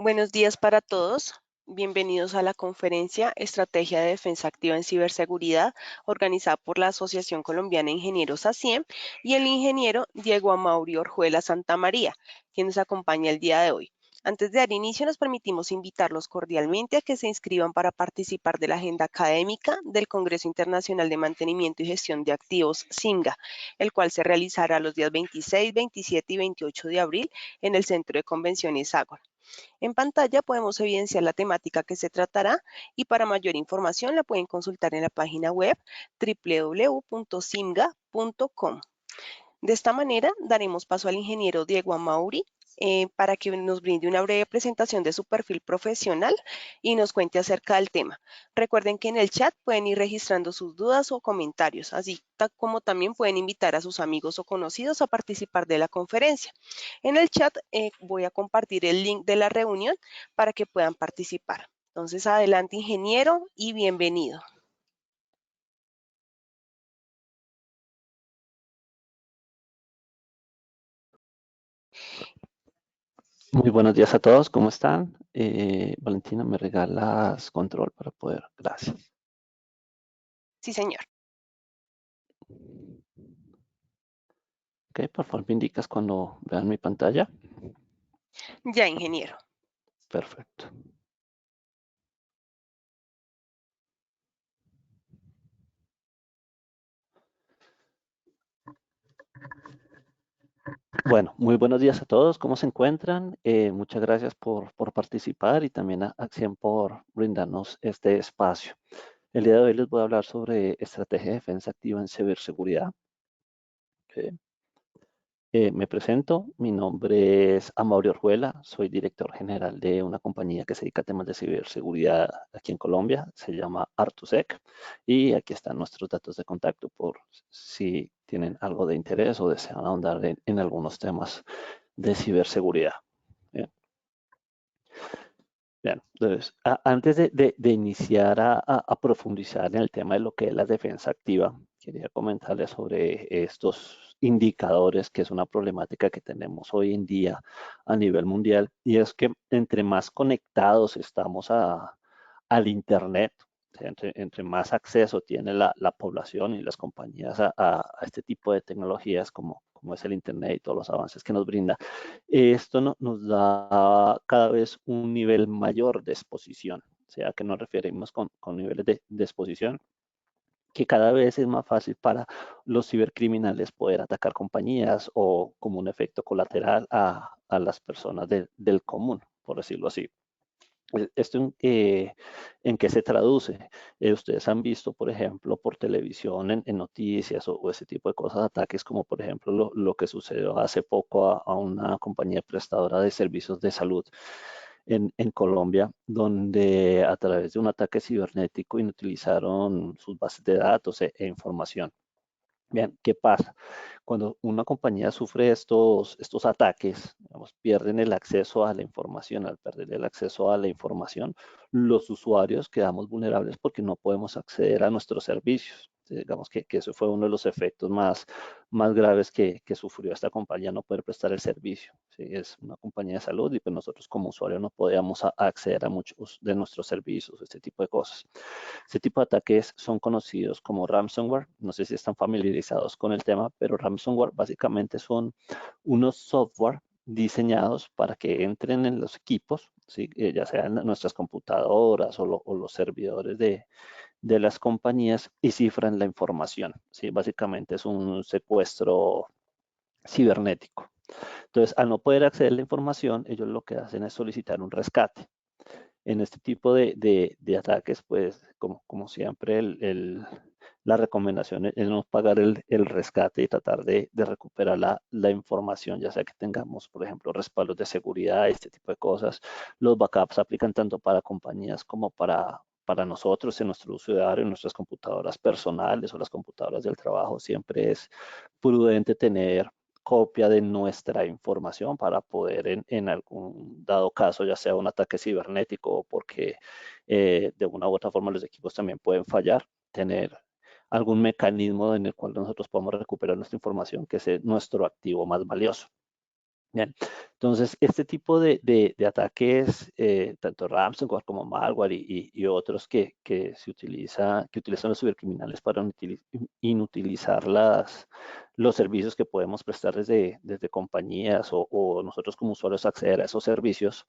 Buenos días para todos. Bienvenidos a la conferencia Estrategia de Defensa Activa en Ciberseguridad, organizada por la Asociación Colombiana de Ingenieros ASIEM y el ingeniero Diego Amaury Orjuela Santamaría, quien nos acompaña el día de hoy. Antes de dar inicio, nos permitimos invitarlos cordialmente a que se inscriban para participar de la agenda académica del Congreso Internacional de Mantenimiento y Gestión de Activos, CIMGA, el cual se realizará los días 26, 27 y 28 de abril en el Centro de Convenciones Ágora. En pantalla podemos evidenciar la temática que se tratará y para mayor información la pueden consultar en la página web www.simga.com. De esta manera daremos paso al ingeniero Diego Amaury para que nos brinde una breve presentación de su perfil profesional y nos cuente acerca del tema. Recuerden que en el chat pueden ir registrando sus dudas o comentarios, así como también pueden invitar a sus amigos o conocidos a participar de la conferencia. En el chat voy a compartir el link de la reunión para que puedan participar. Entonces, adelante, ingeniero, y bienvenido. Muy buenos días a todos, ¿cómo están? Valentina, ¿me regalas control para poder? Gracias. Sí, señor. Ok, por favor, me indicas cuando vean mi pantalla. Ya, ingeniero. Perfecto. Bueno, muy buenos días a todos, ¿cómo se encuentran? Muchas gracias por participar y también a Accien por brindarnos este espacio. El día de hoy les voy a hablar sobre estrategia de defensa activa en ciberseguridad. Ok. Me presento, mi nombre es Amaury Orjuela, soy director general de una compañía que se dedica a temas de ciberseguridad aquí en Colombia, se llama Artusec, y aquí están nuestros datos de contacto por si tienen algo de interés o desean ahondar en algunos temas de ciberseguridad. Bien. Bien, entonces, antes de iniciar a profundizar en el tema de lo que es la defensa activa, quería comentarles sobre estos indicadores, que es una problemática que tenemos hoy en día a nivel mundial, y es que entre más conectados estamos al Internet, o sea, entre más acceso tiene la población y las compañías a este tipo de tecnologías como es el Internet y todos los avances que nos brinda, esto nos da cada vez un nivel mayor de exposición. O sea, que nos referimos con niveles de exposición, que cada vez es más fácil para los cibercriminales poder atacar compañías o como un efecto colateral a las personas del común, por decirlo así. ¿Esto en qué se traduce? Ustedes han visto, por ejemplo, por televisión, en noticias o ese tipo de cosas, ataques como, por ejemplo, lo que sucedió hace poco a una compañía prestadora de servicios de salud en Colombia, donde a través de un ataque cibernético inutilizaron sus bases de datos e información. Bien, ¿qué pasa? Cuando una compañía sufre estos ataques, digamos, pierden el acceso a la información. Al perder el acceso a la información, los usuarios quedamos vulnerables porque no podemos acceder a nuestros servicios. Digamos que eso fue uno de los efectos más graves que sufrió esta compañía, no poder prestar el servicio. ¿Sí? Es una compañía de salud y pues nosotros como usuarios no podíamos acceder a muchos de nuestros servicios, este tipo de cosas. Este tipo de ataques son conocidos como ransomware. No sé si están familiarizados con el tema, pero ransomware básicamente son unos software diseñados para que entren en los equipos, ¿sí? Ya sean nuestras computadoras o los servidores de las compañías y cifran la información. ¿Sí? Básicamente es un secuestro cibernético. Entonces, al no poder acceder a la información, ellos lo que hacen es solicitar un rescate. En este tipo de ataques, pues, como siempre, la recomendación es no pagar el rescate y tratar de recuperar la información, ya sea que tengamos, por ejemplo, respaldos de seguridad, este tipo de cosas. Los backups aplican tanto para compañías como para nosotros en nuestro uso diario, en nuestras computadoras personales o las computadoras del trabajo. Siempre es prudente tener copia de nuestra información para poder en algún dado caso, ya sea un ataque cibernético o porque de una u otra forma los equipos también pueden fallar, tener algún mecanismo en el cual nosotros podamos recuperar nuestra información, que es nuestro activo más valioso. Bien, entonces este tipo de ataques, tanto ransomware como malware y otros que utilizan los cibercriminales para inutilizar los servicios que podemos prestar desde compañías o nosotros como usuarios acceder a esos servicios,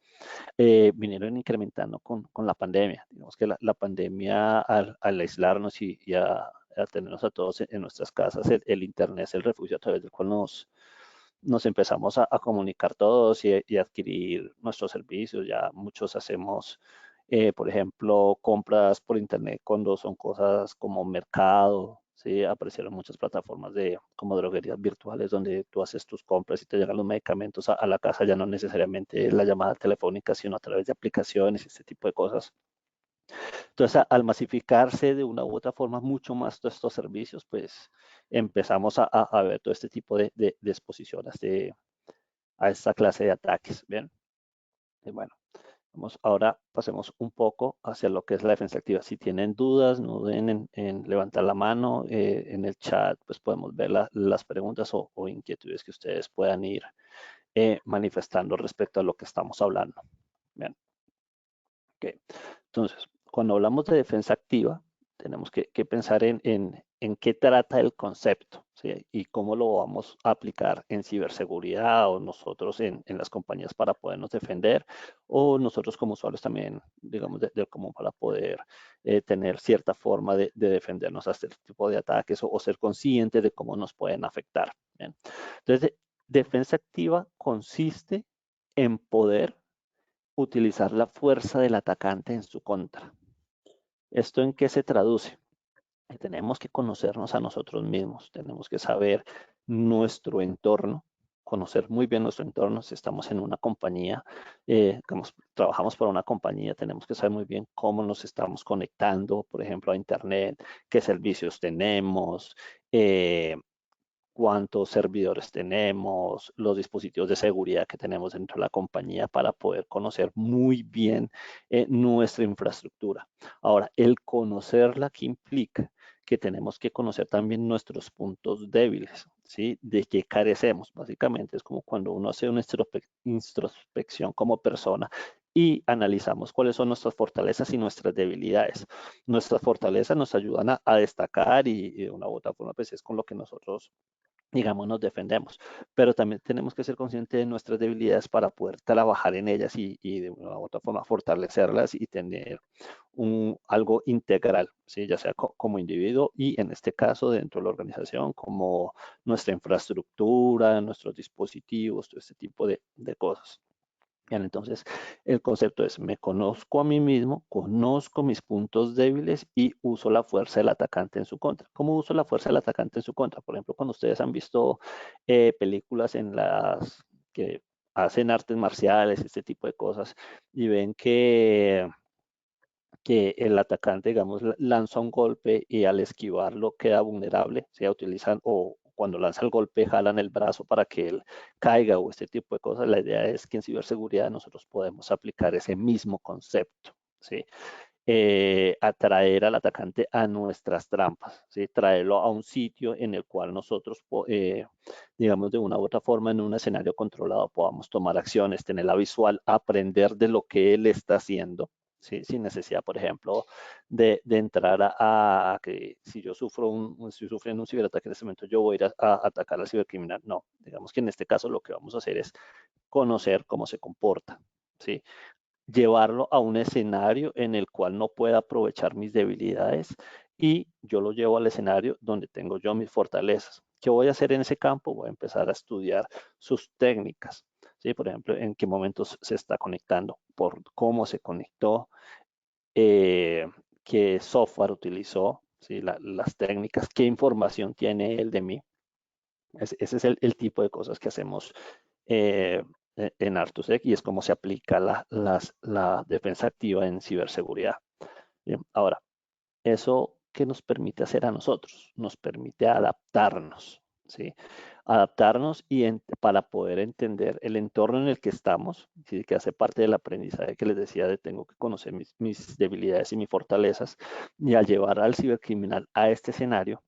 vinieron incrementando con la pandemia. Digamos que la pandemia al aislarnos y a tenernos a todos en nuestras casas, el Internet es el refugio a través del cual nos empezamos a comunicar todos y adquirir nuestros servicios. Ya muchos hacemos, por ejemplo, compras por internet cuando son cosas como mercado. Sí, aparecieron muchas plataformas como droguerías virtuales donde tú haces tus compras y te llegan los medicamentos a la casa, ya no necesariamente la llamada telefónica, sino a través de aplicaciones y este tipo de cosas. Entonces, al masificarse de una u otra forma mucho más todos estos servicios, pues empezamos a ver todo este tipo de exposiciones a esta clase de ataques. Bien, y bueno, ahora pasemos un poco hacia lo que es la defensa activa. Si tienen dudas, no duden en levantar la mano. En el chat, pues podemos ver las preguntas o inquietudes que ustedes puedan ir manifestando respecto a lo que estamos hablando. Bien, ok. Entonces, cuando hablamos de defensa activa, tenemos que pensar en qué trata el concepto, ¿sí? Y cómo lo vamos a aplicar en ciberseguridad o nosotros en las compañías para podernos defender o nosotros como usuarios también, digamos, como para poder tener cierta forma de defendernos a este tipo de ataques o ser conscientes de cómo nos pueden afectar. ¿Bien? Entonces, defensa activa consiste en poder utilizar la fuerza del atacante en su contra. ¿Esto en qué se traduce? Tenemos que conocernos a nosotros mismos, tenemos que saber nuestro entorno, conocer muy bien nuestro entorno. Si estamos en una compañía, trabajamos para una compañía, tenemos que saber muy bien cómo nos estamos conectando, por ejemplo, a Internet, qué servicios tenemos, cuántos servidores tenemos, los dispositivos de seguridad que tenemos dentro de la compañía para poder conocer muy bien nuestra infraestructura. Ahora, el conocerla, ¿qué implica? Que tenemos que conocer también nuestros puntos débiles, ¿sí? De qué carecemos. Básicamente es como cuando uno hace una introspección como persona y analizamos cuáles son nuestras fortalezas y nuestras debilidades. Nuestras fortalezas nos ayudan a destacar y de una u otra forma, pues es con lo que nosotros digamos, nos defendemos, pero también tenemos que ser conscientes de nuestras debilidades para poder trabajar en ellas y de una u otra forma fortalecerlas y tener algo integral, ¿sí? Ya sea como individuo y en este caso dentro de la organización, como nuestra infraestructura, nuestros dispositivos, todo este tipo de cosas. Bien, entonces, el concepto es, me conozco a mí mismo, conozco mis puntos débiles y uso la fuerza del atacante en su contra. ¿Cómo uso la fuerza del atacante en su contra? Por ejemplo, cuando ustedes han visto películas en las que hacen artes marciales, este tipo de cosas, y ven que el atacante, digamos, lanza un golpe y al esquivarlo queda vulnerable, se utilizan o cuando lanza el golpe jalan el brazo para que él caiga o este tipo de cosas. La idea es que en ciberseguridad nosotros podemos aplicar ese mismo concepto, ¿sí? Atraer al atacante a nuestras trampas, ¿sí? Traerlo a un sitio en el cual nosotros, digamos, de una u otra forma, en un escenario controlado, podamos tomar acciones, tener la visual, aprender de lo que él está haciendo, ¿sí? Sin necesidad, por ejemplo, de entrar a que si yo si sufriendo un ciberataque en este momento, yo voy a ir a atacar al cibercriminal. No, digamos que en este caso lo que vamos a hacer es conocer cómo se comporta, ¿sí? Llevarlo a un escenario en el cual no pueda aprovechar mis debilidades y yo lo llevo al escenario donde tengo yo mis fortalezas. ¿Qué voy a hacer en ese campo? Voy a empezar a estudiar sus técnicas, ¿sí? Por ejemplo, en qué momentos se está conectando, por cómo se conectó, eh, qué software utilizó, ¿sí? Las técnicas, qué información tiene él de mí. Ese es el tipo de cosas que hacemos eh, en Artusec y es como se aplica la defensa activa en ciberseguridad. Bien, ahora, ¿eso qué nos permite hacer a nosotros? Nos permite adaptarnos, ¿sí? Adaptarnos para poder entender el entorno en el que estamos, ¿sí? Que hace parte del aprendizaje que les decía de tengo que conocer mis debilidades y mis fortalezas y al llevar al cibercriminal a este escenario,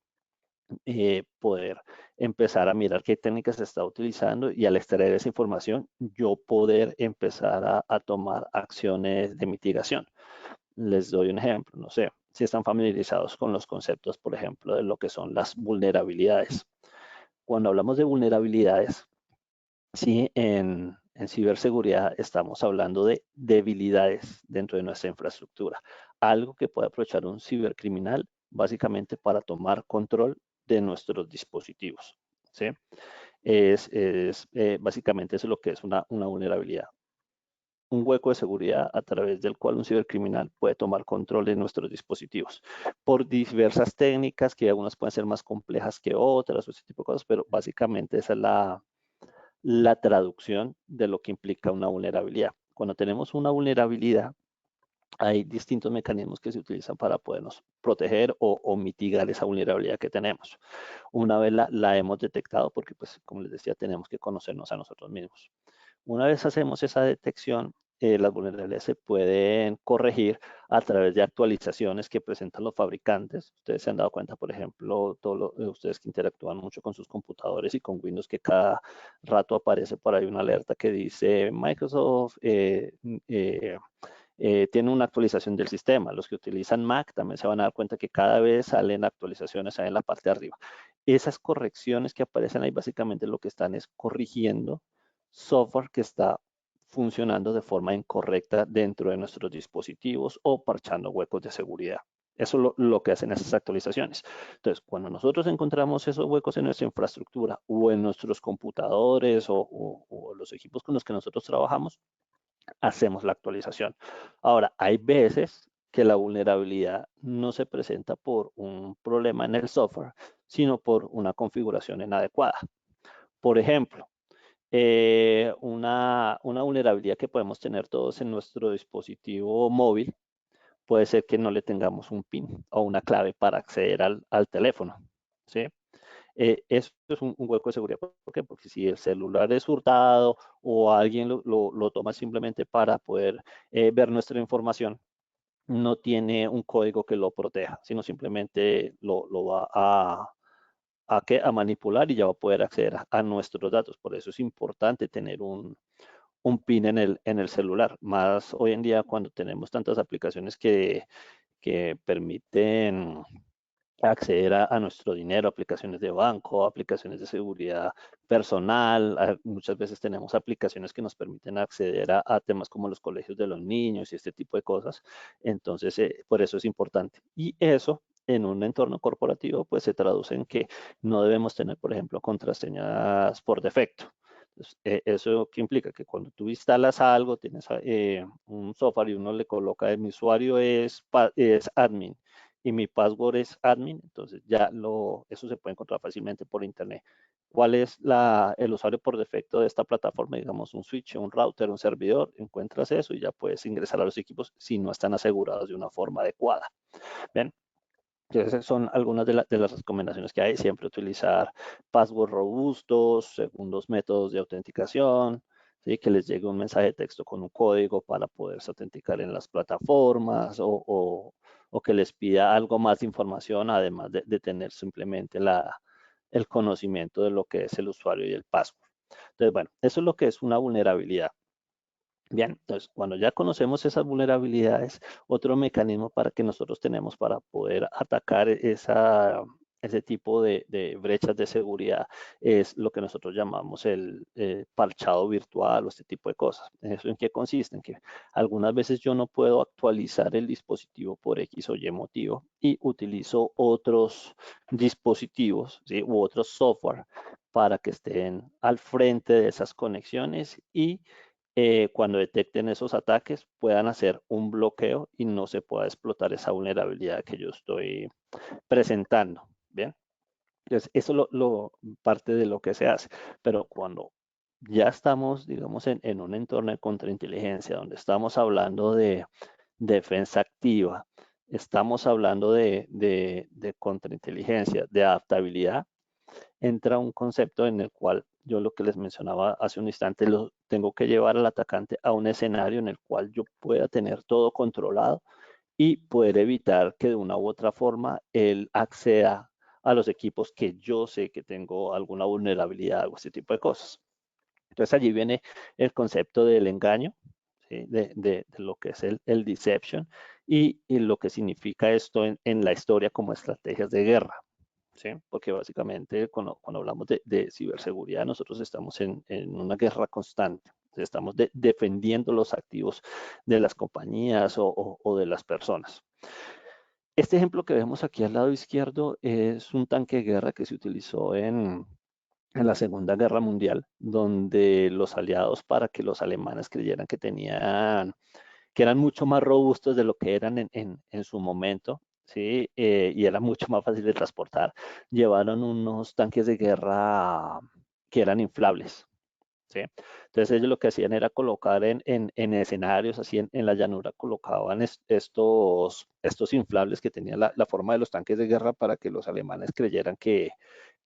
poder empezar a mirar qué técnicas se está utilizando y al extraer esa información, yo poder empezar a tomar acciones de mitigación. Les doy un ejemplo, no sé, si están familiarizados con los conceptos, por ejemplo, de lo que son las vulnerabilidades. Cuando hablamos de vulnerabilidades, sí, en ciberseguridad estamos hablando de debilidades dentro de nuestra infraestructura, algo que puede aprovechar un cibercriminal básicamente para tomar control de nuestros dispositivos, ¿sí? Básicamente eso es lo que es una vulnerabilidad, un hueco de seguridad a través del cual un cibercriminal puede tomar control de nuestros dispositivos por diversas técnicas, que algunas pueden ser más complejas que otras, o ese tipo de cosas, pero básicamente esa es la traducción de lo que implica una vulnerabilidad. Cuando tenemos una vulnerabilidad, hay distintos mecanismos que se utilizan para podernos proteger o mitigar esa vulnerabilidad que tenemos. Una vez la hemos detectado, porque pues como les decía, tenemos que conocernos a nosotros mismos. Una vez hacemos esa detección, las vulnerabilidades se pueden corregir a través de actualizaciones que presentan los fabricantes. Ustedes se han dado cuenta, por ejemplo, ustedes que interactúan mucho con sus computadores y con Windows, que cada rato aparece por ahí una alerta que dice Microsoft tiene una actualización del sistema. Los que utilizan Mac también se van a dar cuenta que cada vez salen actualizaciones ahí en la parte de arriba. Esas correcciones que aparecen ahí básicamente lo que están es corrigiendo software que está funcionando de forma incorrecta dentro de nuestros dispositivos o parchando huecos de seguridad. Eso es lo que hacen esas actualizaciones. Entonces, cuando nosotros encontramos esos huecos en nuestra infraestructura o en nuestros computadores o los equipos con los que nosotros trabajamos, hacemos la actualización. Ahora, hay veces que la vulnerabilidad no se presenta por un problema en el software, sino por una configuración inadecuada. Por ejemplo, una vulnerabilidad que podemos tener todos en nuestro dispositivo móvil puede ser que no le tengamos un PIN o una clave para acceder al teléfono, ¿sí? Eso es un hueco de seguridad. ¿Por qué? Porque si el celular es hurtado o alguien lo toma simplemente para poder ver nuestra información, no tiene un código que lo proteja, sino simplemente lo va a manipular y ya va a poder acceder a nuestros datos. Por eso es importante tener un PIN en el celular, más hoy en día cuando tenemos tantas aplicaciones que permiten acceder a nuestro dinero, aplicaciones de banco, aplicaciones de seguridad personal. Muchas veces tenemos aplicaciones que nos permiten acceder a temas como los colegios de los niños y este tipo de cosas. Entonces, por eso es importante. Y eso en un entorno corporativo, pues se traduce en que no debemos tener, por ejemplo, contraseñas por defecto. Entonces, ¿eso qué implica? Que cuando tú instalas algo, tienes un software y uno le coloca, mi usuario es admin y mi password es admin, entonces ya eso se puede encontrar fácilmente por internet. ¿Cuál es el usuario por defecto de esta plataforma? Digamos un switch, un router, un servidor, encuentras eso y ya puedes ingresar a los equipos si no están asegurados de una forma adecuada. ¿Ven? Entonces son algunas de las recomendaciones que hay. Siempre utilizar passwords robustos, segundos métodos de autenticación, ¿sí? Que les llegue un mensaje de texto con un código para poderse autenticar en las plataformas o que les pida algo más de información, además de tener simplemente el conocimiento de lo que es el usuario y el password. Entonces, bueno, eso es lo que es una vulnerabilidad. Bien, entonces cuando ya conocemos esas vulnerabilidades, otro mecanismo para que nosotros tenemos para poder atacar ese tipo de brechas de seguridad es lo que nosotros llamamos el parchado virtual o este tipo de cosas. ¿Eso en qué consiste? En que algunas veces yo no puedo actualizar el dispositivo por X o Y motivo y utilizo otros dispositivos, ¿sí? U otros software para que estén al frente de esas conexiones y cuando detecten esos ataques puedan hacer un bloqueo y no se pueda explotar esa vulnerabilidad que yo estoy presentando. Bien, entonces eso parte de lo que se hace, pero cuando ya estamos, digamos, en un entorno de contrainteligencia donde estamos hablando de defensa activa, estamos hablando de contrainteligencia, de adaptabilidad, entra un concepto en el cual yo lo que les mencionaba hace un instante, lo tengo que llevar al atacante a un escenario en el cual yo pueda tener todo controlado y poder evitar que de una u otra forma él acceda a los equipos que yo sé que tengo alguna vulnerabilidad o ese tipo de cosas. Entonces allí viene el concepto del engaño, ¿sí? De lo que es el deception y lo que significa esto en la historia como estrategias de guerra. ¿Sí? Porque básicamente cuando hablamos de ciberseguridad, nosotros estamos en una guerra constante. Estamos defendiendo los activos de las compañías o de las personas. Este ejemplo que vemos aquí al lado izquierdo es un tanque de guerra que se utilizó en la Segunda Guerra Mundial, donde los aliados, para que los alemanes creyeran que eran mucho más robustos de lo que eran en su momento, ¿sí? Y era mucho más fácil de transportar, llevaron unos tanques de guerra que eran inflables, ¿sí? Entonces ellos lo que hacían era colocar en escenarios, así en la llanura, colocaban estos inflables que tenían la forma de los tanques de guerra para que los alemanes creyeran que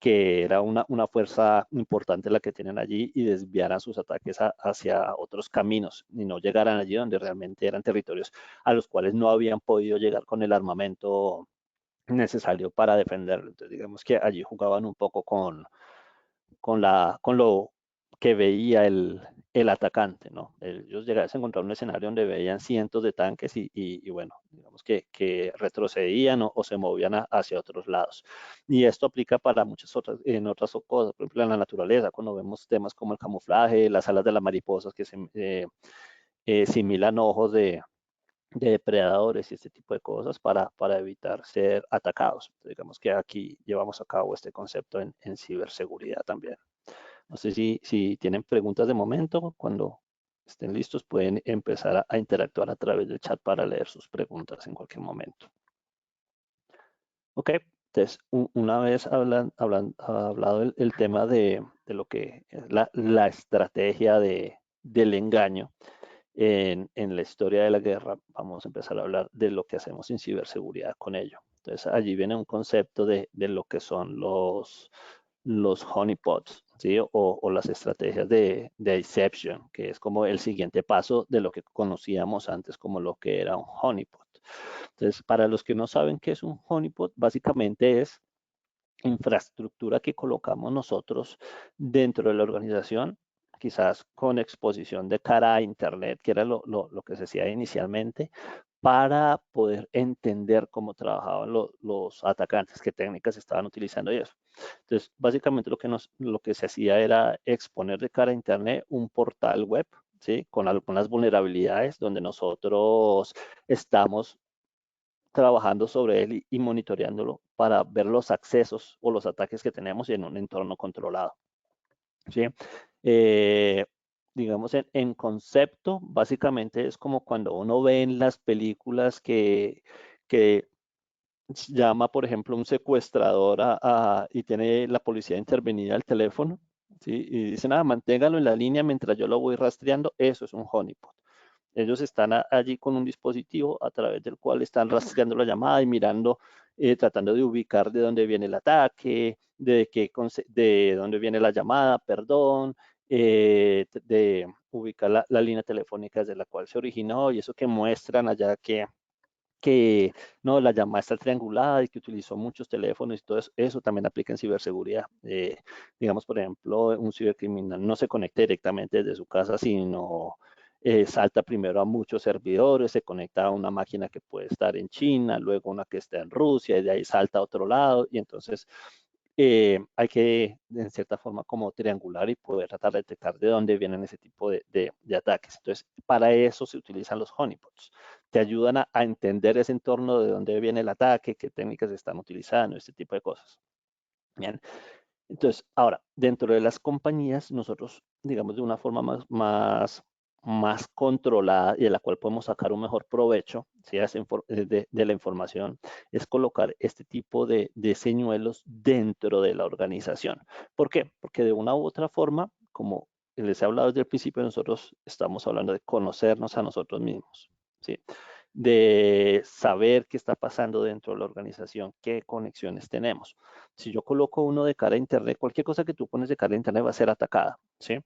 era una fuerza importante la que tienen allí y desviaran sus ataques hacia otros caminos y no llegaran allí donde realmente eran territorios a los cuales no habían podido llegar con el armamento necesario para defenderlo. Entonces digamos que allí jugaban un poco con lo que veía el atacante, ¿no? Ellos llegaban a encontrar un escenario donde veían cientos de tanques y bueno, digamos que retrocedían o se movían hacia otros lados. Y esto aplica para muchas otras, en otras cosas, por ejemplo, en la naturaleza, cuando vemos temas como el camuflaje, las alas de las mariposas que simulan ojos de depredadores y este tipo de cosas para evitar ser atacados. Entonces, digamos que aquí llevamos a cabo este concepto en ciberseguridad también. No sé si tienen preguntas de momento. Cuando estén listos pueden empezar a interactuar a través del chat para leer sus preguntas en cualquier momento. Ok, entonces una vez hablado el tema de lo que es la estrategia del engaño en la historia de la guerra, vamos a empezar a hablar de lo que hacemos en ciberseguridad con ello. Entonces allí viene un concepto de lo que son los honeypots, ¿sí? O las estrategias de deception, que es como el siguiente paso de lo que conocíamos antes como lo que era un honeypot. Entonces, para los que no saben qué es un honeypot, básicamente es infraestructura que colocamos nosotros dentro de la organización, quizás con exposición de cara a Internet, que era lo que se hacía inicialmente, para poder entender cómo trabajaban los atacantes, qué técnicas estaban utilizando y eso. Entonces, básicamente lo que se hacía era exponer de cara a Internet un portal web, ¿sí? Con algunas vulnerabilidades donde nosotros estamos trabajando sobre él y monitoreándolo para ver los accesos o los ataques que tenemos en un entorno controlado. ¿Sí? Eh, digamos, en concepto, básicamente es como cuando uno ve en las películas que llama, por ejemplo, un secuestrador y tiene la policía intervenida al teléfono, ¿sí? Y dicen, manténgalo en la línea mientras yo lo voy rastreando, eso es un honeypot. Ellos están allí con un dispositivo a través del cual están rastreando la llamada y mirando, tratando de ubicar de dónde viene el ataque, de dónde viene la llamada, perdón, de ubicar la línea telefónica desde la cual se originó y eso que muestran allá que no, la llamada está triangulada y que utilizó muchos teléfonos y todo eso también aplica en ciberseguridad. Digamos, por ejemplo, un cibercriminal no se conecta directamente desde su casa, sino salta primero a muchos servidores, se conecta a una máquina que puede estar en China, luego una que está en Rusia, y de ahí salta a otro lado, y entonces hay que, en cierta forma, como triangular y poder tratar de detectar de dónde vienen ese tipo de ataques. Entonces, para eso se utilizan los honeypots. Te ayudan a entender ese entorno de dónde viene el ataque, qué técnicas se están utilizando, este tipo de cosas. Bien. Entonces, ahora, dentro de las compañías, nosotros, digamos, de una forma más controlada y de la cual podemos sacar un mejor provecho, ¿sí? De la información, es colocar este tipo de señuelos dentro de la organización. ¿Por qué? Porque de una u otra forma, como les he hablado desde el principio, nosotros estamos hablando de conocernos a nosotros mismos, ¿sí? De saber qué está pasando dentro de la organización, qué conexiones tenemos. Si yo coloco uno de cara a Internet, cualquier cosa que tú pones de cara a Internet va a ser atacada, ¿sí?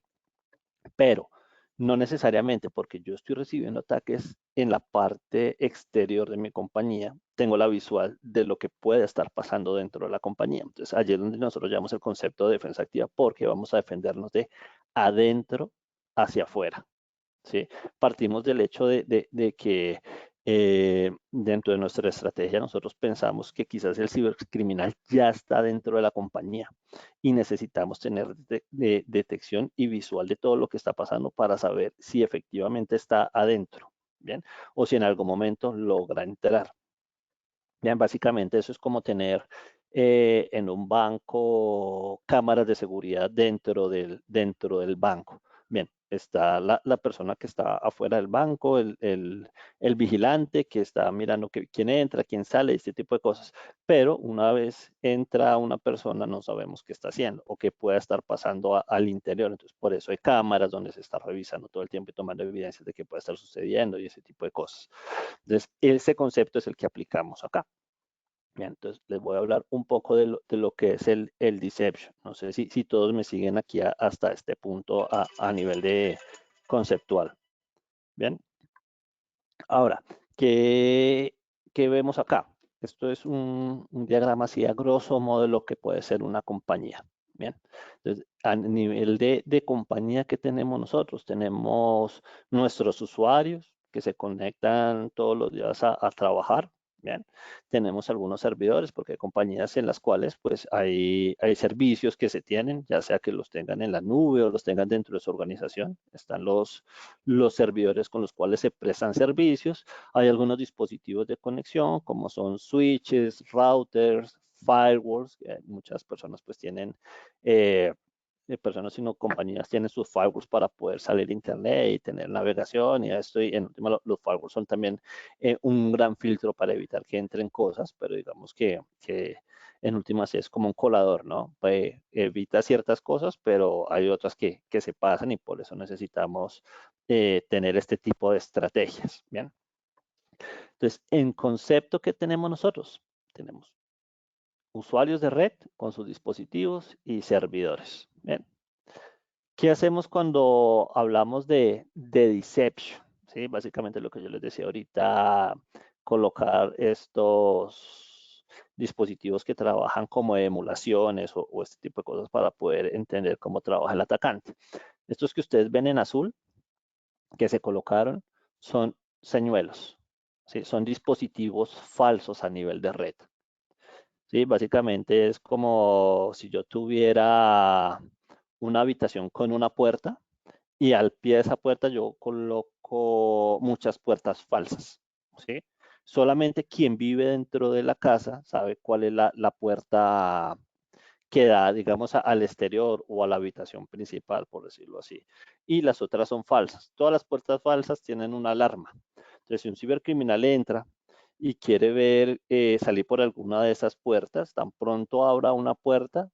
Pero No necesariamente porque yo estoy recibiendo ataques en la parte exterior de mi compañía, tengo la visual de lo que puede estar pasando dentro de la compañía. Entonces, allí es donde nosotros llamamos el concepto de defensa activa, porque vamos a defendernos de adentro hacia afuera. ¿Sí? Partimos del hecho de que dentro de nuestra estrategia nosotros pensamos que quizás el cibercriminal ya está dentro de la compañía y necesitamos tener detección y visual de todo lo que está pasando para saber si efectivamente está adentro, ¿bien? O si en algún momento logra entrar. Bien, básicamente eso es como tener en un banco cámaras de seguridad dentro del banco. Bien, está la persona que está afuera del banco, el vigilante que está mirando quién entra, quién sale, este tipo de cosas. Pero una vez entra una persona, no sabemos qué está haciendo o qué pueda estar pasando al interior. Entonces, por eso hay cámaras donde se está revisando todo el tiempo y tomando evidencias de qué puede estar sucediendo y ese tipo de cosas. Entonces, ese concepto es el que aplicamos acá. Bien, entonces les voy a hablar un poco de lo que es el deception. No sé si todos me siguen aquí hasta este punto a nivel de conceptual. Bien, ahora, ¿qué vemos acá? Esto es un diagrama así a grosso modo de lo que puede ser una compañía. Bien, entonces a nivel de compañía que tenemos nosotros, tenemos nuestros usuarios que se conectan todos los días a trabajar. Bien, tenemos algunos servidores porque hay compañías en las cuales pues hay servicios que se tienen, ya sea que los tengan en la nube o los tengan dentro de su organización. Están los servidores con los cuales se prestan servicios. Hay algunos dispositivos de conexión como son switches, routers, firewalls. Muchas personas pues tienen eh, personas sino compañías tienen sus firewalls para poder salir a internet y tener navegación y esto, y en última los firewalls son también un gran filtro para evitar que entren cosas, pero digamos que en últimas es como un colador, ¿no? Evita ciertas cosas, pero hay otras que se pasan y por eso necesitamos tener este tipo de estrategias, ¿bien? Entonces, en concepto que tenemos nosotros, tenemos usuarios de red con sus dispositivos y servidores, ¿bien? ¿Qué hacemos cuando hablamos de deception? ¿Sí? Básicamente lo que yo les decía ahorita, colocar estos dispositivos que trabajan como emulaciones o este tipo de cosas para poder entender cómo trabaja el atacante. Estos que ustedes ven en azul, que se colocaron, son señuelos, ¿sí? Son dispositivos falsos a nivel de red. ¿Sí? Básicamente es como si yo tuviera una habitación con una puerta y al pie de esa puerta yo coloco muchas puertas falsas, ¿sí? Solamente quien vive dentro de la casa sabe cuál es la puerta que da, digamos, al exterior o a la habitación principal, por decirlo así. Y las otras son falsas. Todas las puertas falsas tienen una alarma. Entonces, si un cibercriminal entra y quiere ver salir por alguna de esas puertas, tan pronto abra una puerta,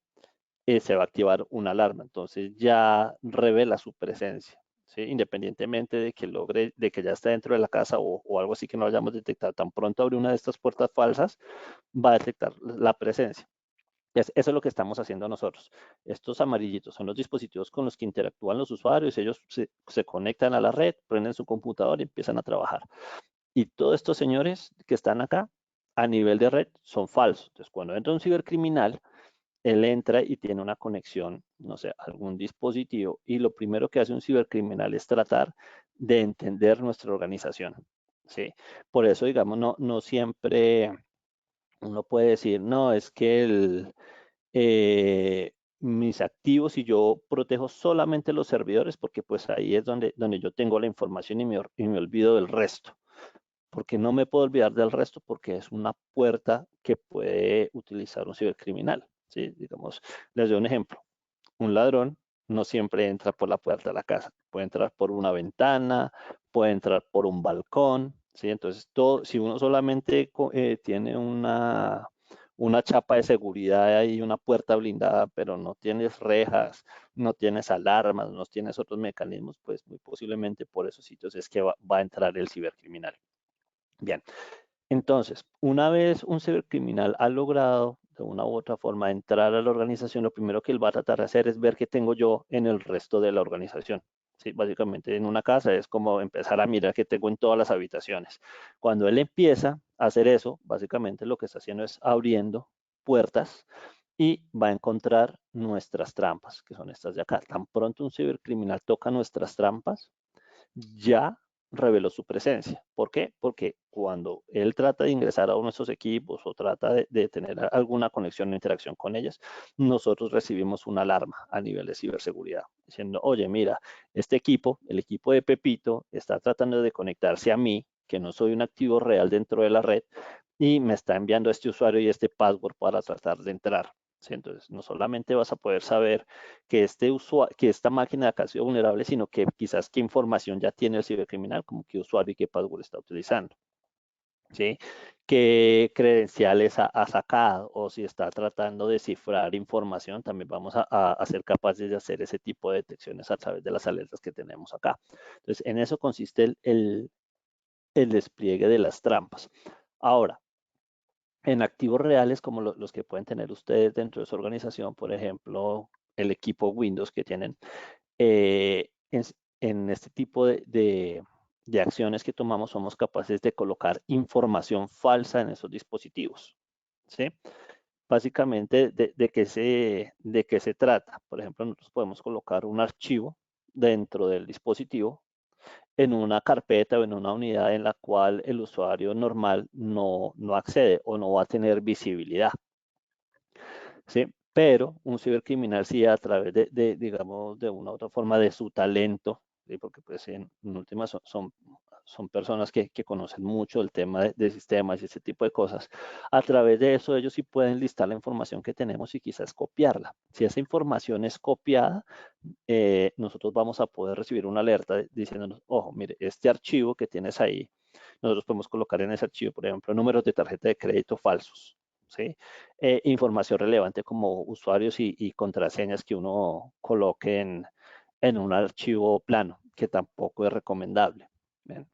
se va a activar una alarma. Entonces ya revela su presencia. ¿Sí? Independientemente de que logre, de que ya esté dentro de la casa o algo así que no hayamos detectado, tan pronto abre una de estas puertas falsas, va a detectar la presencia. Eso es lo que estamos haciendo nosotros. Estos amarillitos son los dispositivos con los que interactúan los usuarios. Ellos se conectan a la red, prenden su computador y empiezan a trabajar. Y todos estos señores que están acá a nivel de red son falsos. Entonces, cuando entra un cibercriminal, él entra y tiene una conexión, no sé, a algún dispositivo. Y lo primero que hace un cibercriminal es tratar de entender nuestra organización. ¿Sí? Por eso, digamos, no siempre uno puede decir, no, es que mis activos y yo protejo solamente los servidores porque pues ahí es donde yo tengo la información y me olvido del resto. Porque no me puedo olvidar del resto porque es una puerta que puede utilizar un cibercriminal. ¿Sí? Digamos, les doy un ejemplo. Un ladrón no siempre entra por la puerta de la casa. Puede entrar por una ventana, puede entrar por un balcón. ¿Sí? Entonces, todo, si uno solamente tiene una chapa de seguridad y una puerta blindada, pero no tienes rejas, no tienes alarmas, no tienes otros mecanismos, pues muy posiblemente por esos sitios es que va a entrar el cibercriminal. Bien, entonces, una vez un cibercriminal ha logrado de una u otra forma entrar a la organización, lo primero que él va a tratar de hacer es ver qué tengo yo en el resto de la organización. Sí, básicamente en una casa es como empezar a mirar qué tengo en todas las habitaciones. Cuando él empieza a hacer eso, básicamente lo que está haciendo es abriendo puertas y va a encontrar nuestras trampas, que son estas de acá. Tan pronto un cibercriminal toca nuestras trampas, ya reveló su presencia. ¿Por qué? Porque cuando él trata de ingresar a uno de esos equipos o trata de tener alguna conexión o interacción con ellas, nosotros recibimos una alarma a nivel de ciberseguridad diciendo, oye, mira, este equipo, el equipo de Pepito, está tratando de conectarse a mí, que no soy un activo real dentro de la red, y me está enviando este usuario y este password para tratar de entrar. ¿Sí? Entonces, no solamente vas a poder saber que, que esta máquina acá ha sido vulnerable, sino que quizás qué información ya tiene el cibercriminal, como qué usuario y qué password está utilizando. ¿Sí? Qué credenciales ha sacado o si está tratando de cifrar información, también vamos a ser capaces de hacer ese tipo de detecciones a través de las alertas que tenemos acá. Entonces, en eso consiste el despliegue de las trampas. Ahora, en activos reales como los que pueden tener ustedes dentro de su organización, por ejemplo, el equipo Windows que tienen, eh, en, en este tipo de acciones que tomamos somos capaces de colocar información falsa en esos dispositivos. ¿Sí? Básicamente, ¿de qué se trata? Por ejemplo, nosotros podemos colocar un archivo dentro del dispositivo en una carpeta o en una unidad en la cual el usuario normal no accede o no va a tener visibilidad. ¿Sí? Pero un cibercriminal sí a través digamos, de una u otra forma de su talento, ¿sí? Porque pues en últimas son personas que conocen mucho el tema de sistemas y ese tipo de cosas. A través de eso ellos sí pueden listar la información que tenemos y quizás copiarla. Si esa información es copiada, nosotros vamos a poder recibir una alerta diciéndonos, ojo, mire, este archivo que tienes ahí, nosotros podemos colocar en ese archivo, por ejemplo, números de tarjeta de crédito falsos, ¿sí? Información relevante como usuarios y contraseñas que uno coloque en un archivo plano, que tampoco es recomendable. ¿Bien?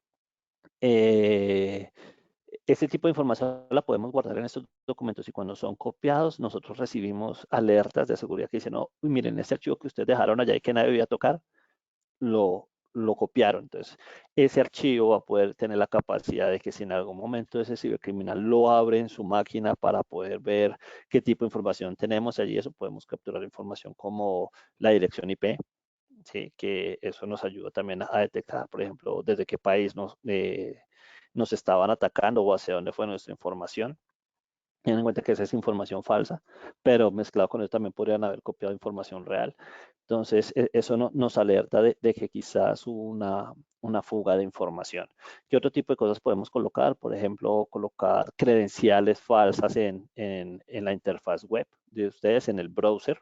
Eh, este tipo de información la podemos guardar en estos documentos y cuando son copiados, nosotros recibimos alertas de seguridad que dicen, no, miren, este archivo que ustedes dejaron allá y que nadie debía tocar, lo copiaron. Entonces, ese archivo va a poder tener la capacidad de que si en algún momento ese cibercriminal lo abre en su máquina para poder ver qué tipo de información tenemos allí, eso podemos capturar información como la dirección IP, ¿sí? Que eso nos ayuda también a detectar, por ejemplo, desde qué país nos estaban atacando o hacia dónde fue nuestra información. Ten en cuenta que esa es información falsa, pero mezclado con eso también podrían haber copiado información real. Entonces, eso nos alerta de que quizás hubo una fuga de información. ¿Qué otro tipo de cosas podemos colocar? Por ejemplo, colocar credenciales falsas en la interfaz web de ustedes, en el browser.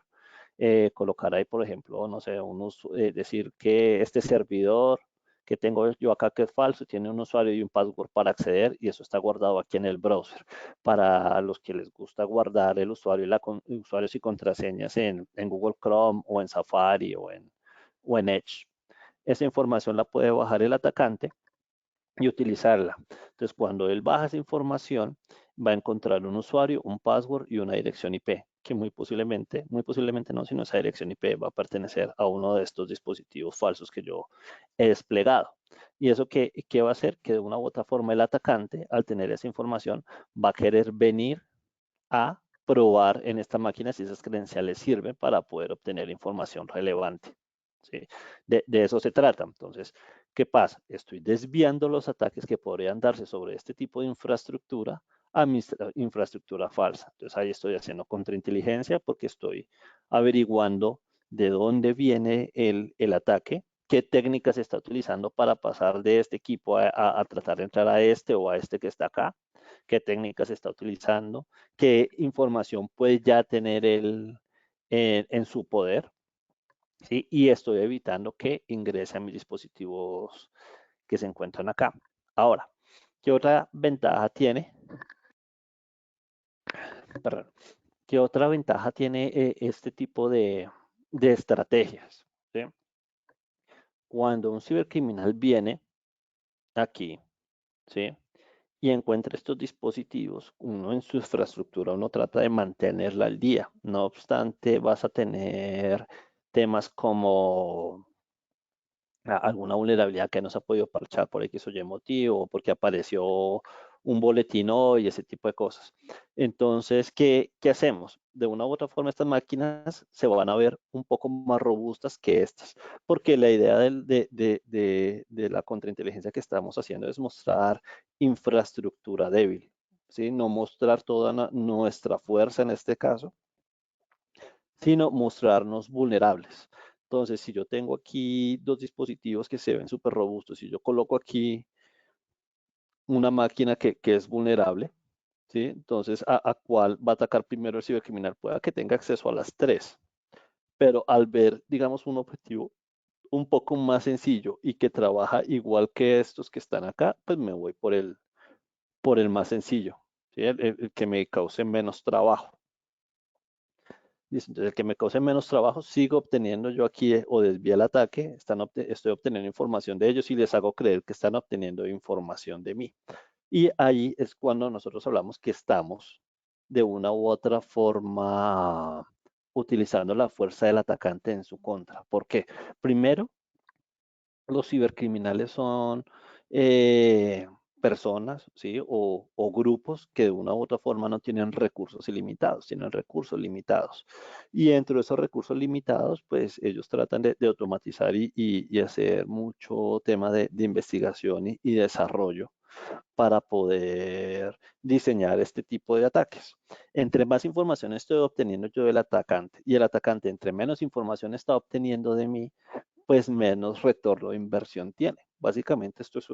Colocar ahí, por ejemplo, no sé, decir que este servidor que tengo yo acá que es falso, tiene un usuario y un password para acceder y eso está guardado aquí en el browser. Para los que les gusta guardar el usuario y usuarios y contraseñas en Google Chrome o en Safari o en Edge. Esa información la puede bajar el atacante y utilizarla. Entonces, cuando él baja esa información, va a encontrar un usuario, un password y una dirección IP, que muy posiblemente no, sino esa dirección IP va a pertenecer a uno de estos dispositivos falsos que yo he desplegado. ¿Y eso qué va a hacer? Que de una u otra forma el atacante, al tener esa información, va a querer venir a probar en esta máquina si esas credenciales sirven para poder obtener información relevante. ¿Sí? De eso se trata. Entonces, ¿qué pasa? Estoy desviando los ataques que podrían darse sobre este tipo de infraestructura a mi infraestructura falsa. Entonces, ahí estoy haciendo contrainteligencia porque estoy averiguando de dónde viene el ataque, qué técnicas se está utilizando para pasar de este equipo a tratar de entrar a este o a este que está acá, qué técnicas se está utilizando, qué información puede ya tener él en su poder, ¿sí? Y estoy evitando que ingrese a mis dispositivos que se encuentran acá. Ahora, ¿qué otra ventaja tiene? Perdón, ¿qué otra ventaja tiene este tipo de estrategias? ¿Sí? Cuando un cibercriminal viene aquí, ¿sí? Y encuentra estos dispositivos, uno en su infraestructura, uno trata de mantenerla al día. No obstante, vas a tener temas como alguna vulnerabilidad que no se ha podido parchar por X o Y motivo, o porque apareció un boletín hoy, ese tipo de cosas. Entonces, ¿qué hacemos? De una u otra forma, estas máquinas se van a ver un poco más robustas que estas, porque la idea de la contrainteligencia que estamos haciendo es mostrar infraestructura débil, ¿sí? No mostrar toda nuestra fuerza en este caso, sino mostrarnos vulnerables. Entonces, si yo tengo aquí dos dispositivos que se ven súper robustos, si yo coloco aquí una máquina que es vulnerable, ¿sí? Entonces, ¿a cuál va a atacar primero el cibercriminal? Pueda que tenga acceso a las tres, pero al ver, digamos, un objetivo un poco más sencillo y que trabaja igual que estos que están acá, pues me voy por el más sencillo, ¿sí? El que me cause menos trabajo. Listo, entonces, el que me cause menos trabajo, sigo obteniendo yo aquí o desvía el ataque, estoy obteniendo información de ellos y les hago creer que están obteniendo información de mí. Y ahí es cuando nosotros hablamos que estamos de una u otra forma utilizando la fuerza del atacante en su contra. ¿Por qué? Primero, los cibercriminales son eh, personas, ¿sí? O grupos que de una u otra forma no tienen recursos ilimitados, tienen recursos limitados. Y dentro de esos recursos limitados, pues ellos tratan de automatizar y hacer mucho tema de investigación y desarrollo para poder diseñar este tipo de ataques. Entre más información estoy obteniendo yo del atacante y el atacante entre menos información está obteniendo de mí, pues menos retorno de inversión tiene. Básicamente esto es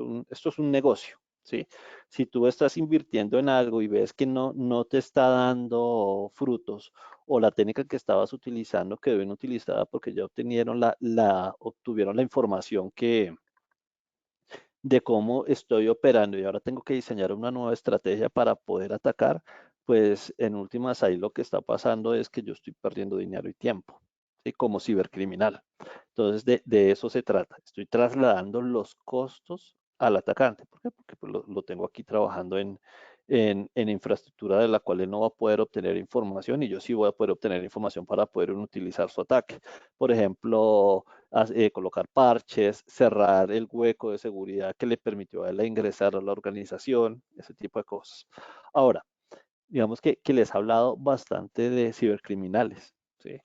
un negocio, ¿sí? Si tú estás invirtiendo en algo y ves que no te está dando frutos o la técnica que estabas utilizando quedó bien utilizada porque ya obtuvieron la información de cómo estoy operando y ahora tengo que diseñar una nueva estrategia para poder atacar, pues en últimas ahí lo que está pasando es que yo estoy perdiendo dinero y tiempo, ¿sí? Como cibercriminal. Entonces de eso se trata. Estoy trasladando los costos al atacante. ¿Por qué? Porque pues, lo tengo aquí trabajando en infraestructura de la cual él no va a poder obtener información y yo sí voy a poder obtener información para poder utilizar su ataque. Por ejemplo, colocar parches, cerrar el hueco de seguridad que le permitió a él ingresar a la organización, ese tipo de cosas. Ahora, digamos que les he hablado bastante de cibercriminales, ¿sí?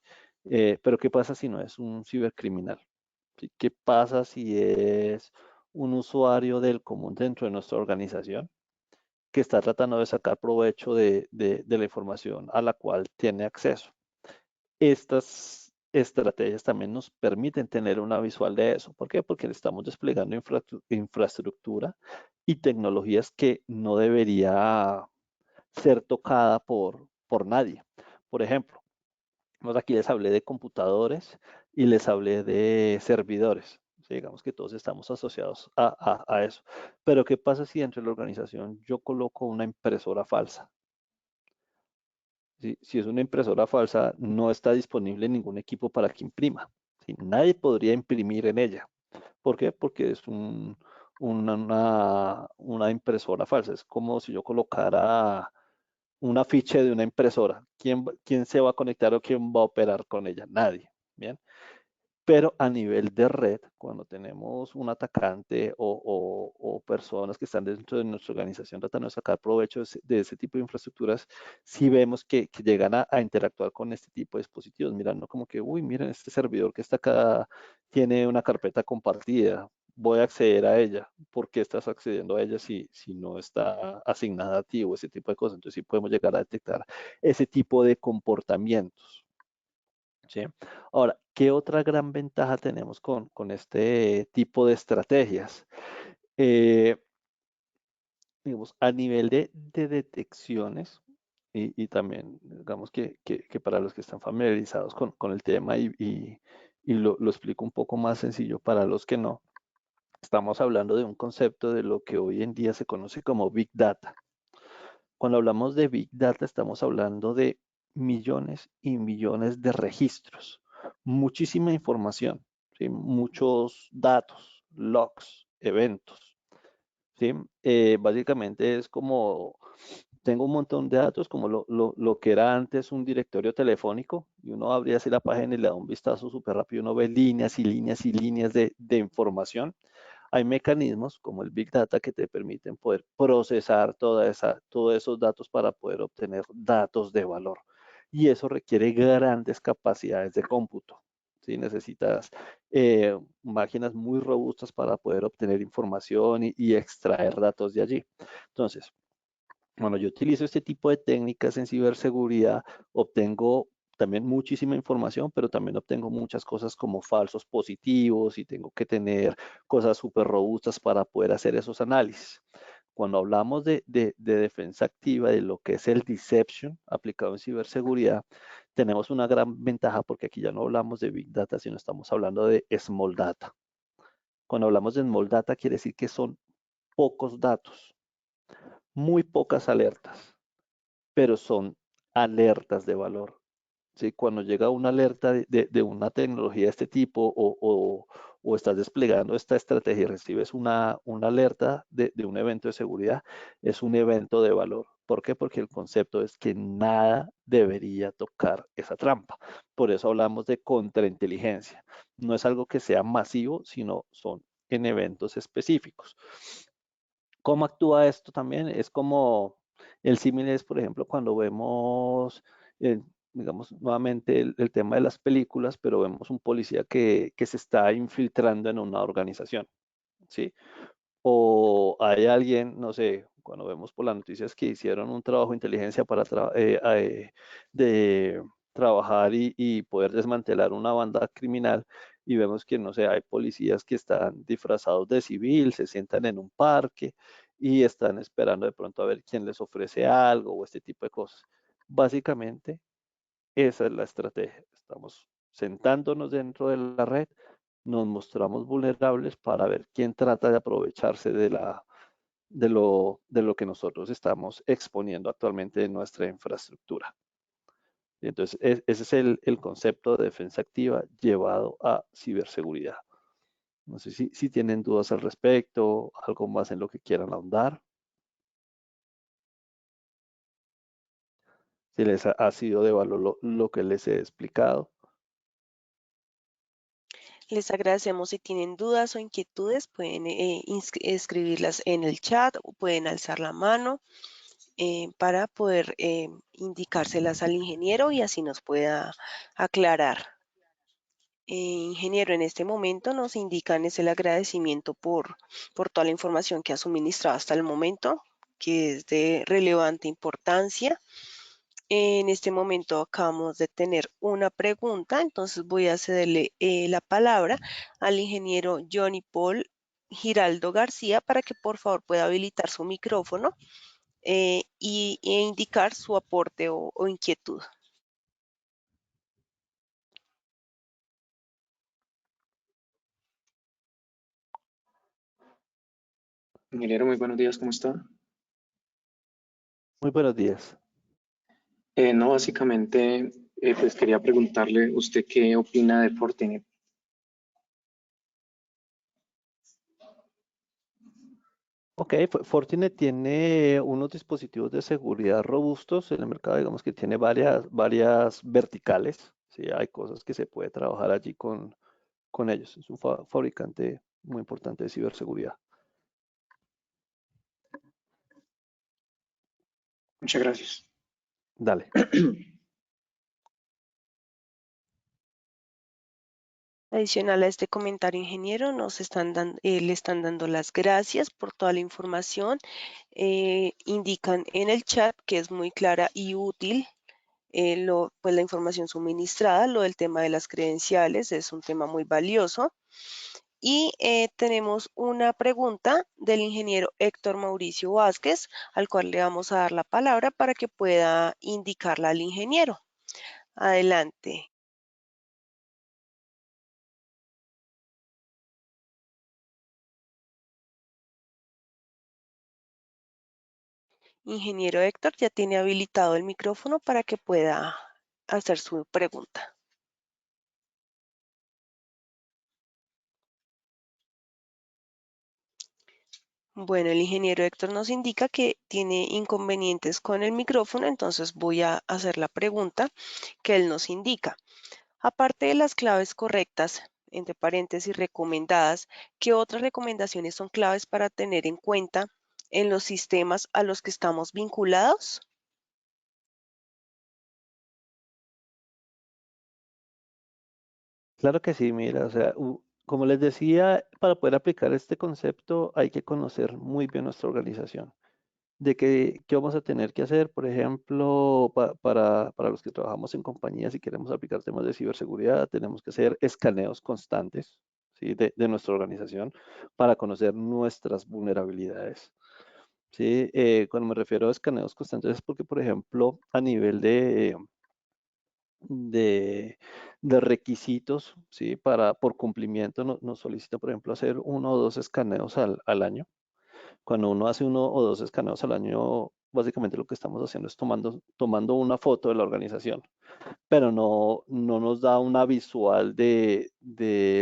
Pero ¿qué pasa si no es un cibercriminal? ¿Sí? ¿Qué pasa si es un usuario del común dentro de nuestra organización que está tratando de sacar provecho de la información a la cual tiene acceso? Estas estrategias también nos permiten tener una visual de eso. ¿Por qué? Porque le estamos desplegando infraestructura y tecnologías que no debería ser tocada por nadie. Por ejemplo, aquí les hablé de computadores y les hablé de servidores. Sí, digamos que todos estamos asociados a eso. Pero ¿qué pasa si dentro de la organización yo coloco una impresora falsa? Si es una impresora falsa, no está disponible ningún equipo para que imprima. ¿Sí? Nadie podría imprimir en ella. ¿Por qué? Porque es una impresora falsa. Es como si yo colocara un afiche de una impresora. ¿Quién se va a conectar o quién va a operar con ella? Nadie. Bien. Pero a nivel de red, cuando tenemos un atacante o personas que están dentro de nuestra organización tratando de sacar provecho de ese tipo de infraestructuras, sí vemos que llegan a interactuar con este tipo de dispositivos, mirando como que, uy, miren, este servidor que está acá tiene una carpeta compartida, voy a acceder a ella. ¿Por qué estás accediendo a ella si no está asignada a ti o ese tipo de cosas? Entonces sí podemos llegar a detectar ese tipo de comportamientos. ¿Sí? Ahora, ¿qué otra gran ventaja tenemos con este tipo de estrategias? Eh, digamos, a nivel de detecciones y también, digamos que para los que están familiarizados con el tema y lo explico un poco más sencillo para los que no, estamos hablando de un concepto de lo que hoy en día se conoce como Big Data. Cuando hablamos de Big Data, estamos hablando de millones y millones de registros, muchísima información, ¿sí? Muchos datos, logs, eventos. ¿Sí? Básicamente es como tengo un montón de datos como lo que era antes un directorio telefónico y uno abría así la página y le da un vistazo súper rápido, uno ve líneas y líneas y líneas de información. Hay mecanismos como el Big Data que te permiten poder procesar todos esos datos para poder obtener datos de valor. Y eso requiere grandes capacidades de cómputo. ¿Sí? Necesitas máquinas muy robustas para poder obtener información y extraer datos de allí. Entonces, cuando yo utilizo este tipo de técnicas en ciberseguridad, obtengo también muchísima información, pero también obtengo muchas cosas como falsos positivos y tengo que tener cosas súper robustas para poder hacer esos análisis. Cuando hablamos de defensa activa, de lo que es el deception aplicado en ciberseguridad, tenemos una gran ventaja porque aquí ya no hablamos de Big Data, sino estamos hablando de Small Data. Cuando hablamos de Small Data, quiere decir que son pocos datos, muy pocas alertas, pero son alertas de valor. ¿Sí? Cuando llega una alerta de una tecnología de este tipo o estás desplegando esta estrategia y recibes una alerta de un evento de seguridad, es un evento de valor. ¿Por qué? Porque el concepto es que nada debería tocar esa trampa. Por eso hablamos de contrainteligencia. No es algo que sea masivo, sino son en eventos específicos. ¿Cómo actúa esto también? Es como el símil es, por ejemplo, cuando vemos, digamos, nuevamente el tema de las películas, pero vemos un policía que se está infiltrando en una organización, ¿sí? O hay alguien, no sé, cuando vemos por las noticias que hicieron un trabajo de inteligencia para de trabajar y poder desmantelar una banda criminal y vemos que, no sé, hay policías que están disfrazados de civil, se sientan en un parque y están esperando de pronto a ver quién les ofrece algo o este tipo de cosas. Básicamente, esa es la estrategia. Estamos sentándonos dentro de la red, nos mostramos vulnerables para ver quién trata de aprovecharse de lo que nosotros estamos exponiendo actualmente en nuestra infraestructura. Entonces, ese es el concepto de defensa activa llevado a ciberseguridad. No sé si tienen dudas al respecto, algo más en lo que quieran ahondar. Si les ha sido de valor lo que les he explicado. Les agradecemos si tienen dudas o inquietudes, pueden escribirlas en el chat o pueden alzar la mano para poder indicárselas al ingeniero y así nos pueda aclarar. Ingeniero, en este momento nos indican es el agradecimiento por toda la información que ha suministrado hasta el momento, que es de relevante importancia. En este momento acabamos de tener una pregunta, entonces voy a cederle la palabra al ingeniero Johnny Paul Giraldo García para que por favor pueda habilitar su micrófono e indicar su aporte o inquietud. Ingeniero, muy buenos días, ¿cómo está? Muy buenos días. No, básicamente, pues quería preguntarle, ¿usted qué opina de Fortinet? Ok, Fortinet tiene unos dispositivos de seguridad robustos en el mercado, digamos que tiene varias verticales, ¿sí? Hay cosas que se puede trabajar allí con ellos. Es un fabricante muy importante de ciberseguridad. Muchas gracias. Dale. Adicional a este comentario, ingeniero, le están dando las gracias por toda la información. Indican en el chat que es muy clara y útil pues la información suministrada, lo del tema de las credenciales es un tema muy valioso. Y tenemos una pregunta del ingeniero Héctor Mauricio Vázquez, al cual le vamos a dar la palabra para que pueda indicarla al ingeniero. Adelante. Ingeniero Héctor, ya tiene habilitado el micrófono para que pueda hacer su pregunta. Bueno, el ingeniero Héctor nos indica que tiene inconvenientes con el micrófono, entonces voy a hacer la pregunta que él nos indica. Aparte de las claves correctas, entre paréntesis recomendadas, ¿qué otras recomendaciones son claves para tener en cuenta en los sistemas a los que estamos vinculados? Claro que sí, mira, o sea, como les decía, para poder aplicar este concepto hay que conocer muy bien nuestra organización. De qué vamos a tener que hacer, por ejemplo, para los que trabajamos en compañías y queremos aplicar temas de ciberseguridad, tenemos que hacer escaneos constantes, ¿sí? de nuestra organización para conocer nuestras vulnerabilidades. ¿Sí? Cuando me refiero a escaneos constantes es porque, por ejemplo, a nivel de, de requisitos, ¿sí? Por cumplimiento nos solicita, por ejemplo, hacer 1 o 2 escaneos al año. Cuando uno hace 1 o 2 escaneos al año, básicamente lo que estamos haciendo es tomando una foto de la organización, pero no nos da una visual de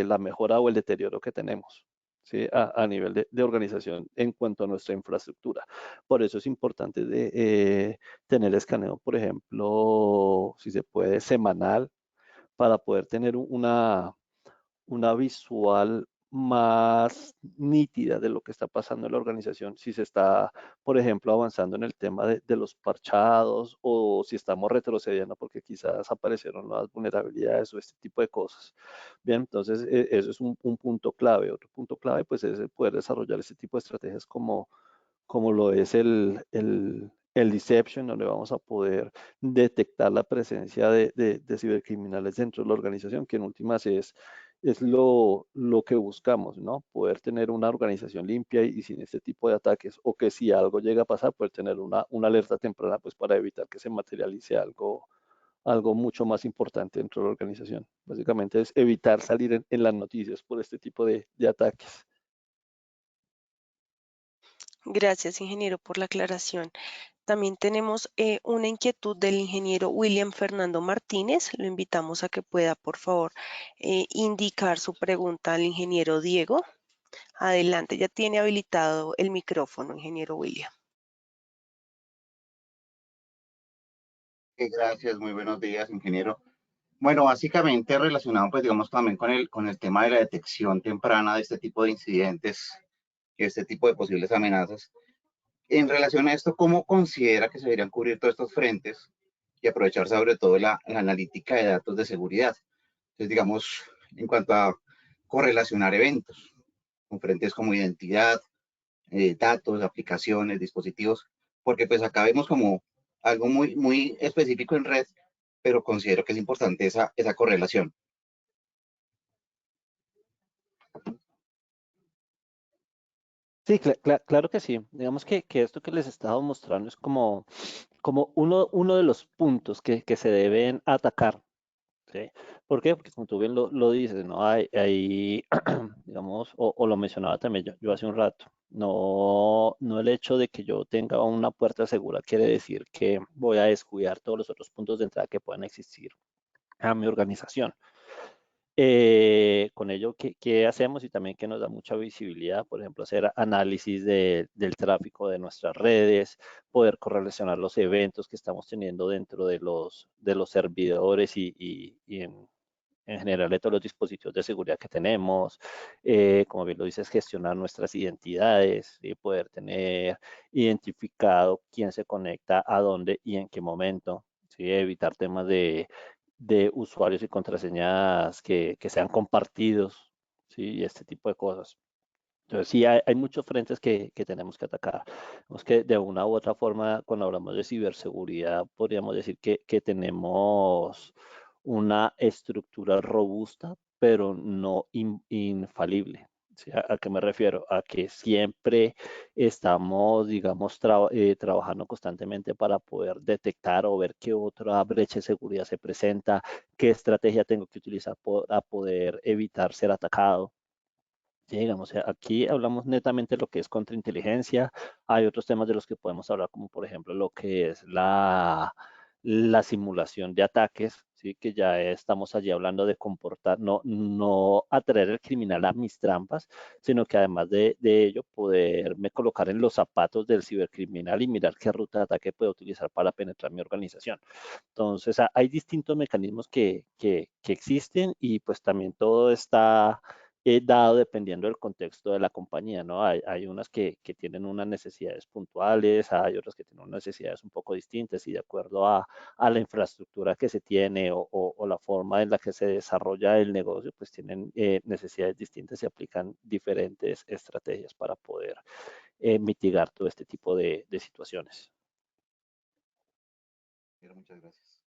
la mejora o el deterioro que tenemos, ¿sí? A nivel de organización en cuanto a nuestra infraestructura. Por eso es importante tener escaneo, por ejemplo, si se puede, semanal, para poder tener una visual más nítida de lo que está pasando en la organización, si se está, por ejemplo, avanzando en el tema de los parchados o si estamos retrocediendo porque quizás aparecieron nuevas vulnerabilidades o este tipo de cosas. Bien, entonces eso es un punto clave. Otro punto clave pues es el poder desarrollar este tipo de estrategias como lo es el Deception, donde vamos a poder detectar la presencia de cibercriminales dentro de la organización, que en últimas es lo que buscamos, ¿no? Poder tener una organización limpia y sin este tipo de ataques, o que si algo llega a pasar, poder tener una alerta temprana, pues para evitar que se materialice algo mucho más importante dentro de la organización. Básicamente es evitar salir en las noticias por este tipo de ataques. Gracias, ingeniero, por la aclaración. También tenemos una inquietud del ingeniero William Fernando Martínez. Lo invitamos a que pueda, por favor, indicar su pregunta al ingeniero Diego. Adelante, ya tiene habilitado el micrófono, ingeniero William. Gracias, muy buenos días, ingeniero. Bueno, básicamente relacionado, pues digamos, también con el tema de la detección temprana de este tipo de incidentes y este tipo de posibles amenazas. En relación a esto, ¿cómo considera que se deberían cubrir todos estos frentes y aprovechar sobre todo la analítica de datos de seguridad? Entonces, digamos, en cuanto a correlacionar eventos con frentes como identidad, datos, aplicaciones, dispositivos, porque pues acá vemos como algo muy, muy específico en red, pero considero que es importante esa correlación. Sí, claro que sí. Digamos que esto que les estaba mostrando es como uno de los puntos que se deben atacar. ¿Sí? ¿Por qué? Porque como tú bien lo dices, ¿no? Digamos, o lo mencionaba también yo hace un rato, no el hecho de que yo tenga una puerta segura quiere decir que voy a descuidar todos los otros puntos de entrada que puedan existir a mi organización. Con ello, ¿qué hacemos? Y también que nos da mucha visibilidad, por ejemplo, hacer análisis del tráfico de nuestras redes, poder correlacionar los eventos que estamos teniendo dentro de los servidores y en general de todos los dispositivos de seguridad que tenemos. Como bien lo dices, gestionar nuestras identidades y poder tener identificado quién se conecta a dónde y en qué momento. ¿Sí? Evitar temas de usuarios y contraseñas que sean compartidos, ¿sí? Y este tipo de cosas. Entonces, sí, hay muchos frentes que tenemos que atacar. Tenemos que, de una u otra forma, cuando hablamos de ciberseguridad, podríamos decir que tenemos una estructura robusta, pero no infalible. ¿Sí? ¿A qué me refiero? A que siempre estamos, digamos, trabajando constantemente para poder detectar o ver qué otra brecha de seguridad se presenta, qué estrategia tengo que utilizar para poder evitar ser atacado. Sí, digamos, aquí hablamos netamente de lo que es contrainteligencia. Hay otros temas de los que podemos hablar, como por ejemplo lo que es la simulación de ataques, ¿sí? Que ya estamos allí hablando de comportar, no atraer al criminal a mis trampas, sino que además de ello, poderme colocar en los zapatos del cibercriminal y mirar qué ruta de ataque puedo utilizar para penetrar mi organización. Entonces, hay distintos mecanismos que existen y pues también todo está dado dependiendo del contexto de la compañía, ¿no? Hay unas que tienen unas necesidades puntuales, hay otras que tienen unas necesidades un poco distintas y de acuerdo a la infraestructura que se tiene o la forma en la que se desarrolla el negocio, pues tienen necesidades distintas y aplican diferentes estrategias para poder mitigar todo este tipo de situaciones. Muchas gracias.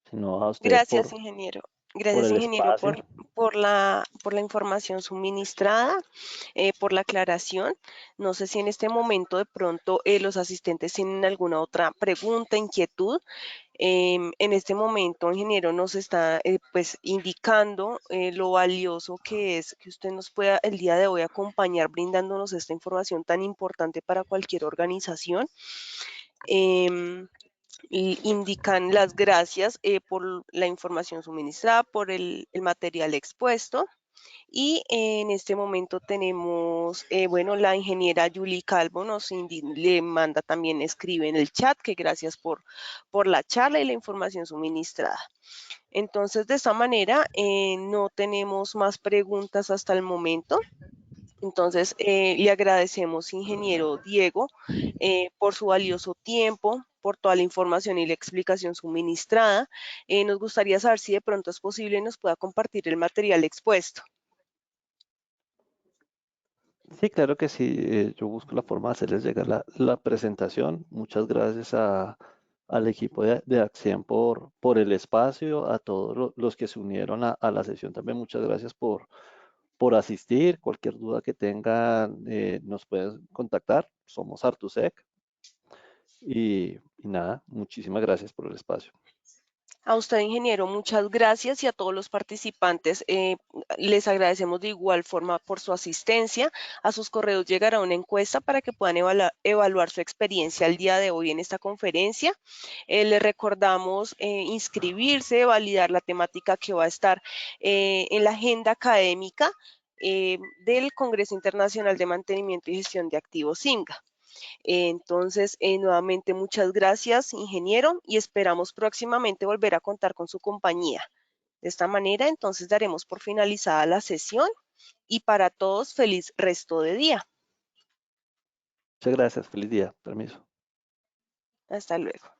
Sino a usted Gracias, ingeniero. por Gracias, el ingeniero, espacio. por la información suministrada, por la aclaración. No sé si en este momento de pronto los asistentes tienen alguna otra pregunta, inquietud. En este momento, ingeniero, nos está pues indicando lo valioso que es que usted nos pueda el día de hoy acompañar brindándonos esta información tan importante para cualquier organización. Y indican las gracias por la información suministrada, por el material expuesto. Y en este momento tenemos, bueno, la ingeniera Julie Calvo le manda también, escribe en el chat que gracias por la charla y la información suministrada. Entonces, de esta manera, no tenemos más preguntas hasta el momento. Entonces, le agradecemos, ingeniero Diego, por su valioso tiempo, por toda la información y la explicación suministrada. Nos gustaría saber si de pronto es posible nos pueda compartir el material expuesto. Sí, claro que sí. Yo busco la forma de hacerles llegar la presentación. Muchas gracias al equipo de Accien por el espacio, a todos los que se unieron a la sesión también. Muchas gracias por asistir. Cualquier duda que tengan, nos pueden contactar. Somos Artusec. Y nada, muchísimas gracias por el espacio. A usted, ingeniero, muchas gracias y a todos los participantes les agradecemos de igual forma por su asistencia. A sus correos llegará una encuesta para que puedan evaluar su experiencia el día de hoy en esta conferencia. Les recordamos inscribirse, validar la temática que va a estar en la agenda académica del Congreso Internacional de Mantenimiento y Gestión de Activos INGA. Entonces, nuevamente muchas gracias, ingeniero, y esperamos próximamente volver a contar con su compañía. De esta manera, entonces, daremos por finalizada la sesión y para todos, feliz resto de día. Muchas gracias. Feliz día. Permiso. Hasta luego.